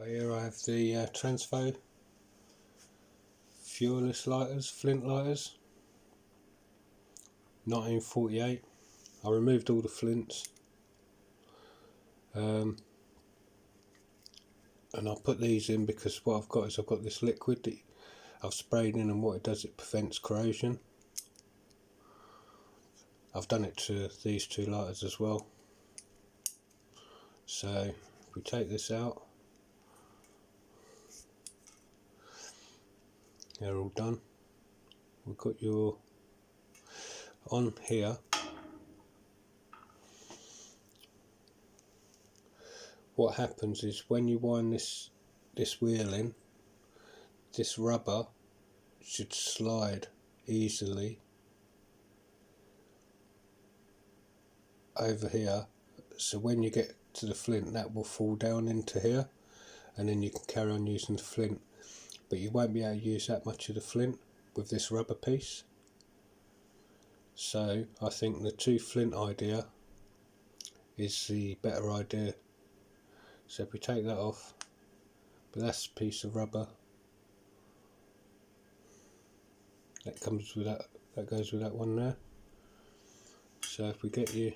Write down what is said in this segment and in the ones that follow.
Here I have the Transfo Fuelless lighters, flint lighters, 1948. I removed all the flints and I put these in because what I've got is I've got this liquid that I've sprayed in, and what it does, it prevents corrosion. I've done it to these two lighters as well. So if we take this out, they're all done. We've got your on here. What happens is when you wind this wheel in, this rubber should slide easily over here, so when you get to the flint, that will fall down into here, and then you can carry on using the flint, but you won't be able to use that much of the flint with this rubber piece. So I think the two flint idea is the better idea. So if we take that off, but that's a piece of rubber that comes with that, that goes with that one there. So if we get you,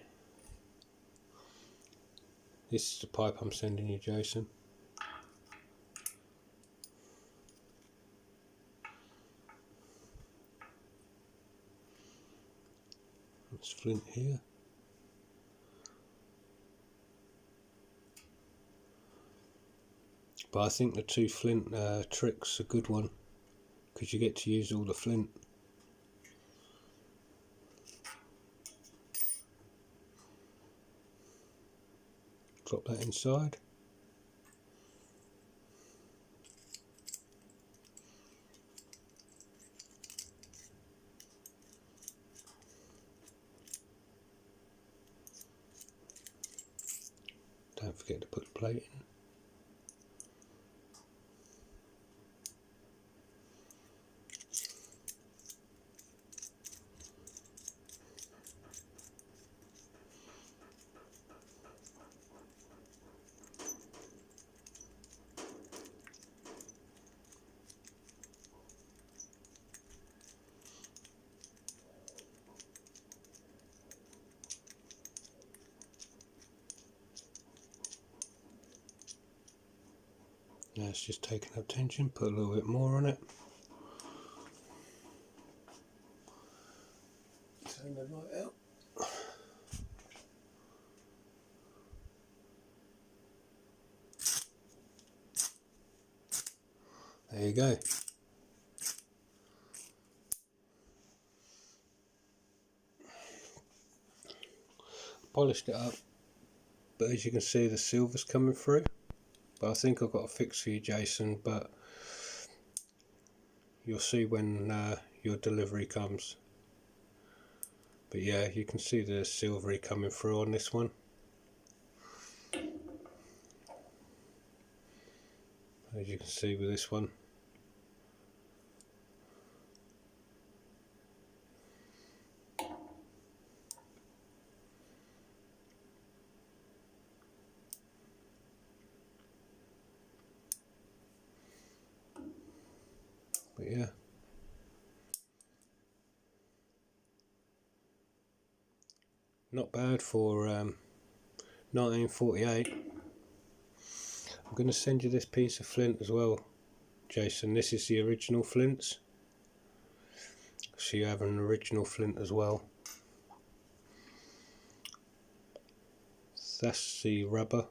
this is the pipe I'm sending you, Jason. It's flint here. But I think the two flint trick's a good one, because you get to use all the flint. Drop that inside. Don't forget to put the plate in. Now it's just taking up tension, put a little bit more on it. Turn the light out. There you go. Polished it up, but as you can see, the silver's coming through. But I think I've got a fix for you, Jason, but you'll see when your delivery comes. But yeah, you can see the silvery coming through on this one. As you can see with this one. But yeah, not bad for 1948. I'm going to send you this piece of flint as well, Jason. This is the original flints, so you have an original flint as well. That's the rubber.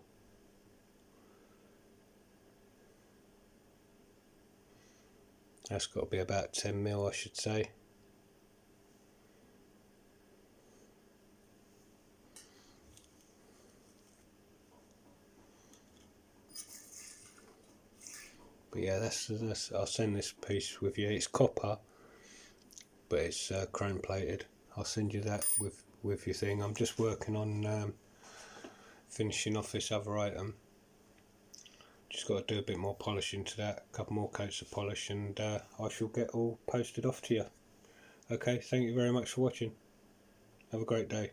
That's got to be about 10 mil, I should say. But yeah, that's I'll send this piece with you. It's copper, but it's chrome plated. I'll send you that with your thing. I'm just working on finishing off this other item. Just got to do a bit more polishing to that, a couple more coats of polish, and I shall get all posted off to you. Okay, thank you very much for watching. Have a great day.